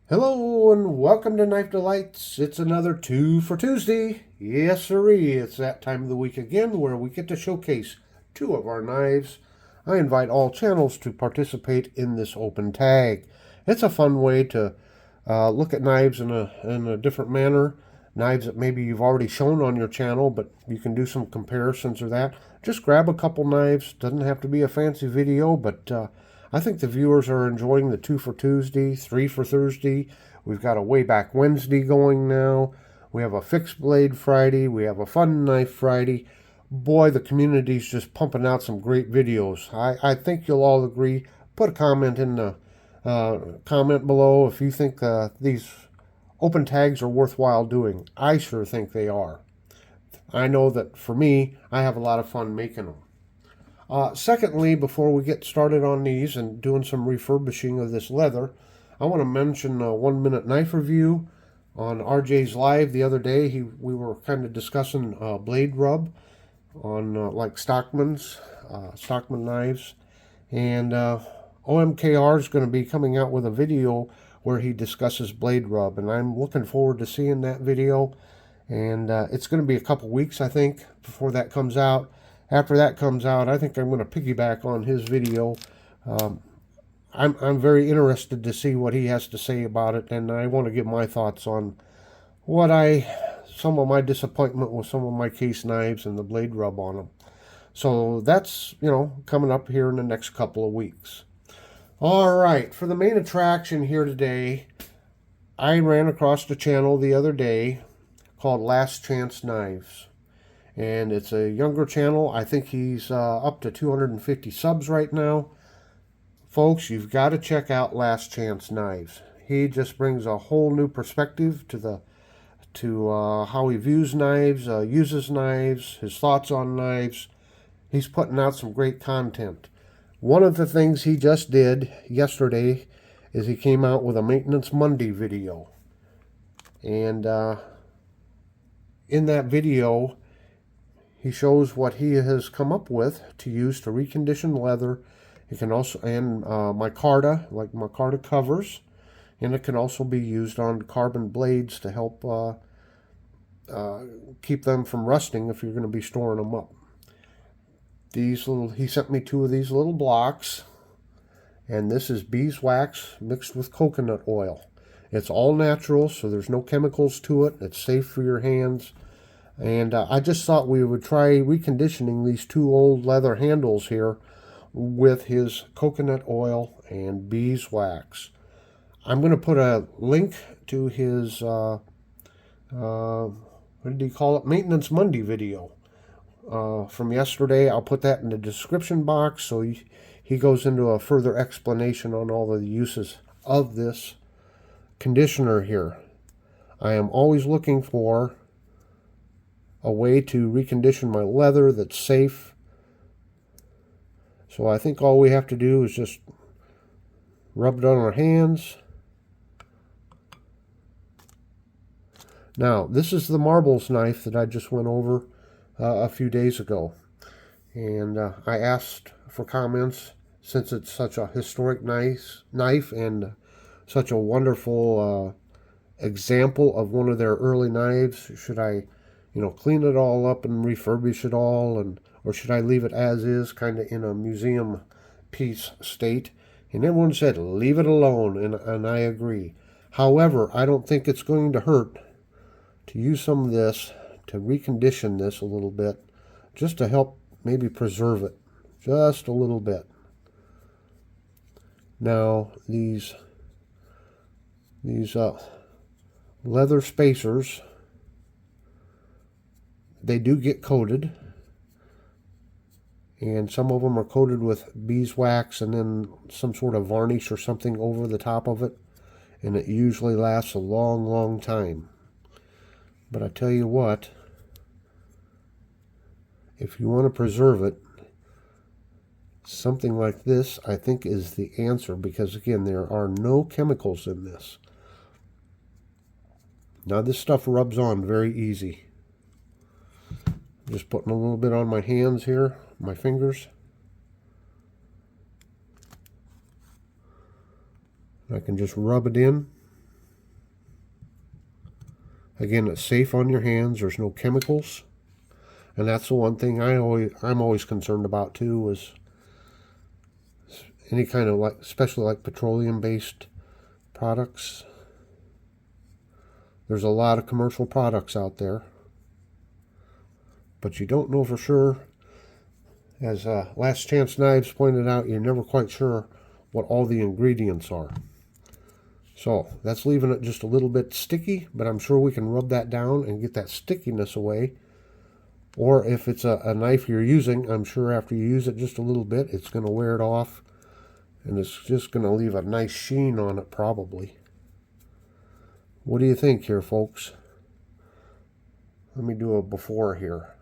Hello and welcome to Knife Delights. It's another Two for Tuesday. Yes, sirree. It's that time of the week again where we get to showcase two of our knives. I invite all channels to participate in this open tag. It's a fun way to look at knives in a different manner. Knives that maybe you've already shown on your channel, but you can do some comparisons or that. Just grab a couple knives. Doesn't have to be a fancy video, but I think the viewers are enjoying the Two for Tuesday, Three for Thursday. We've got a Way Back Wednesday going now. We have a Fixed Blade Friday. We have a Fun Knife Friday. Boy, the community's just pumping out some great videos. I think you'll all agree. Put a comment in the comment below if you think these open tags are worthwhile doing. I sure think they are. I know that for me, I have a lot of fun making them. Secondly, before we get started on these and doing some refurbishing of this leather, I want to mention a 1 minute knife review on RJ's live the other day. We were kind of discussing blade rub on like Stockman knives, and OMKR is going to be coming out with a video where he discusses blade rub, and I'm looking forward to seeing that video. And it's going to be a couple weeks, I think, before that comes out. After that comes out, I think I'm going to piggyback on his video. I'm very interested to see what he has to say about it, and I want to give my thoughts on some of my disappointment with some of my case knives and the blade rub on them. So that's, coming up here in the next couple of weeks. All right, for the main attraction here today, I ran across a channel the other day called Last Chance Knives. And it's a younger channel. I think he's up to 250 subs right now. Folks, you've got to check out Last Chance Knives. He just brings a whole new perspective to how he views knives, uses knives, his thoughts on knives. He's putting out some great content. One of the things he just did yesterday is he came out with a Maintenance Monday video. And in that video, he shows what he has come up with to use to recondition leather. It can also, and micarta, like micarta covers, and it can also be used on carbon blades to help keep them from rusting if you're going to be storing them up. He sent me two of these little blocks, and this is beeswax mixed with coconut oil. It's all natural, so there's no chemicals to it. It's safe for your hands. And I just thought we would try reconditioning these two old leather handles here with his coconut oil and beeswax. I'm going to put a link to his, what did he call it? Maintenance Monday video from yesterday. I'll put that in the description box, so he goes into a further explanation on all of the uses of this conditioner here. I am always looking for a way to recondition my leather that's safe. So I think all we have to do is just rub it on our hands. Now, this is the Marbles knife that I just went over a few days ago. And I asked for comments, since it's such a historic knife and such a wonderful example of one of their early knives. Should I clean it all up and refurbish it all, or should I leave it as is, kind of in a museum piece state? And everyone said, leave it alone, and I agree. However, I don't think it's going to hurt to use some of this to recondition this a little bit, just to help maybe preserve it just a little bit. Now, these leather spacers, they do get coated, and some of them are coated with beeswax and then some sort of varnish or something over the top of it, and it usually lasts a long, long time. But I tell you what, if you want to preserve it, something like this I think is the answer, because again, there are no chemicals in this. Now this stuff rubs on very easy. Just putting a little bit on my hands here, my fingers. I can just rub it in. Again, it's safe on your hands. There's no chemicals. And that's the one thing I'm always concerned about too, is any kind of, like, especially like petroleum-based products. There's a lot of commercial products out there, but you don't know for sure. As Last Chance Knives pointed out, you're never quite sure what all the ingredients are. So that's leaving it just a little bit sticky, but I'm sure we can rub that down and get that stickiness away. Or if it's a knife you're using, I'm sure after you use it just a little bit, it's going to wear it off, and it's just going to leave a nice sheen on it probably. What do you think here, folks? Let me do a before here.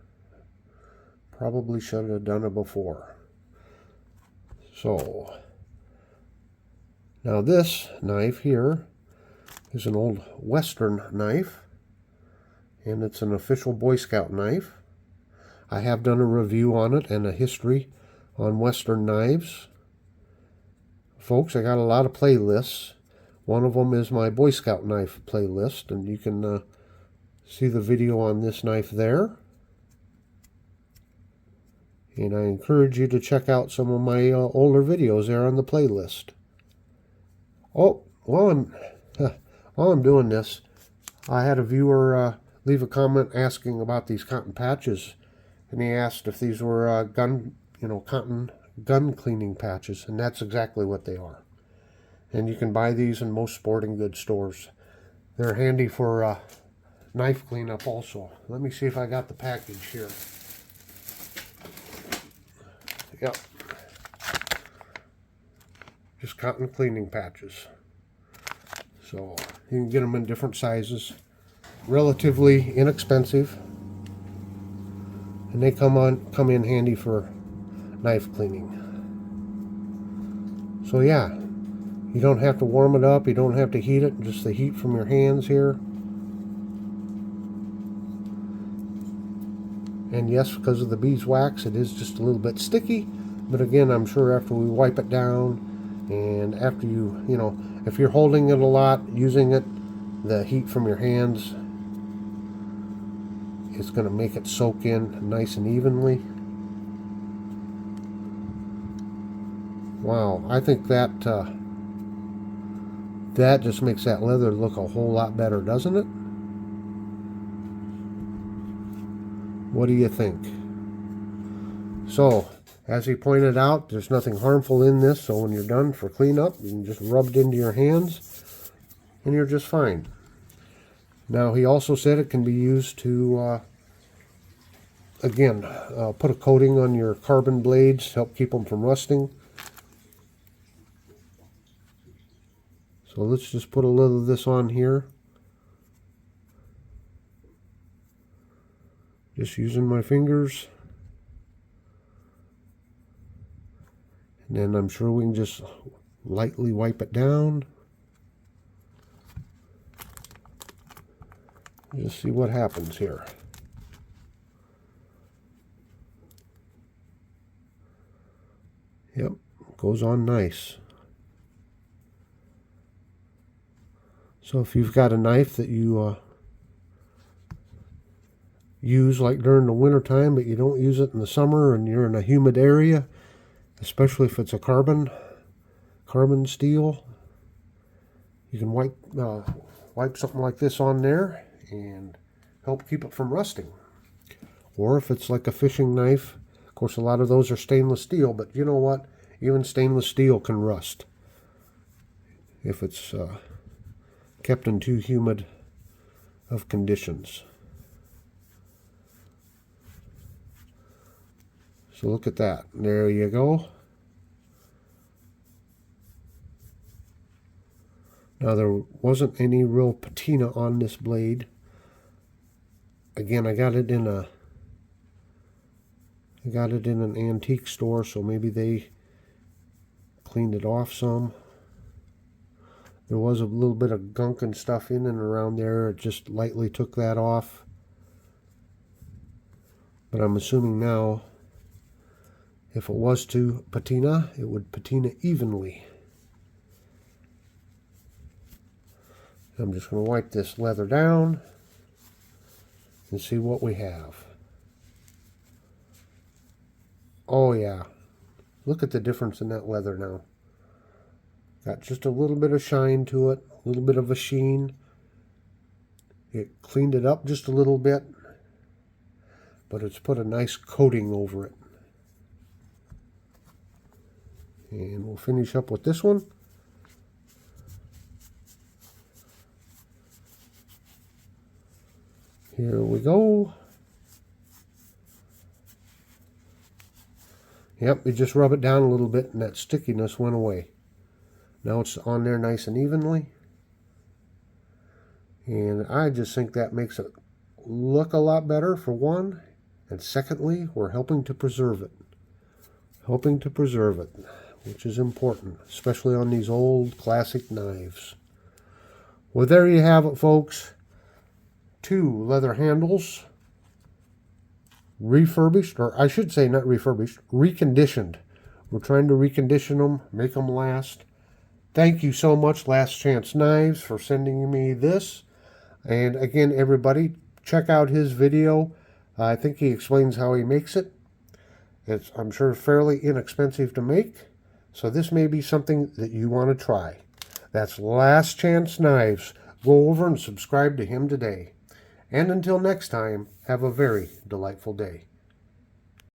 Probably should have done a before. So, now this knife here is an old Western knife, and it's an official Boy Scout knife. I have done a review on it and a history on Western knives. Folks, I got a lot of playlists. One of them is my Boy Scout knife playlist, and you can see the video on this knife there. And I encourage you to check out some of my older videos there on the playlist. Oh, while I'm doing this, I had a viewer leave a comment asking about these cotton patches, and he asked if these were cotton gun cleaning patches, and that's exactly what they are. And you can buy these in most sporting goods stores. They're handy for knife cleanup also. Let me see if I got the package here. Yep. Just cotton cleaning patches. So you can get them in different sizes. Relatively inexpensive. And they come in handy for knife cleaning. So yeah, you don't have to warm it up, you don't have to heat it, just the heat from your hands here. And yes, because of the beeswax, it is just a little bit sticky, but again, I'm sure after we wipe it down, and after if you're holding it a lot, using it, the heat from your hands is going to make it soak in nice and evenly. Wow, I think that just makes that leather look a whole lot better, doesn't it? What do you think? So, as he pointed out, there's nothing harmful in this, so when you're done for cleanup, you can just rub it into your hands, and you're just fine. Now, he also said it can be used to, put a coating on your carbon blades to help keep them from rusting. So let's just put a little of this on here. Just using my fingers. And then I'm sure we can just lightly wipe it down. Just see what happens here. Yep, goes on nice. So if you've got a knife that you use like during the winter time, but you don't use it in the summer and you're in a humid area, especially if it's a carbon steel, you can wipe something like this on there and help keep it from rusting. Or if it's like a fishing knife, of course a lot of those are stainless steel, but you know what? Even stainless steel can rust if it's kept in too humid of conditions. So look at that. There you go. Now there wasn't any real patina on this blade. Again, I got it in an antique store, so maybe they cleaned it off some. There was a little bit of gunk and stuff in and around there. It just lightly took that off. But I'm assuming now, if it was to patina, it would patina evenly. I'm just going to wipe this leather down. and see what we have. Oh yeah, look at the difference in that leather now. Got just a little bit of shine to it, a little bit of a sheen. It cleaned it up just a little bit, but it's put a nice coating over it. And we'll finish up with this one. Here we go. Yep, you just rub it down a little bit and that stickiness went away. Now it's on there nice and evenly. And I just think that makes it look a lot better, for one. And secondly, we're helping to preserve it. Helping to preserve it, which is important, especially on these old classic knives. Well, there you have it, folks. 2 leather handles, refurbished, or I should say not refurbished, reconditioned. We're trying to recondition them, make them last. Thank you so much, Last Chance Knives, for sending me this. And again, everybody, check out his video. I think he explains how he makes it. It's, I'm sure, fairly inexpensive to make. So this may be something that you want to try. That's Last Chance Knives. Go over and subscribe to him today. And until next time, have a very delightful day.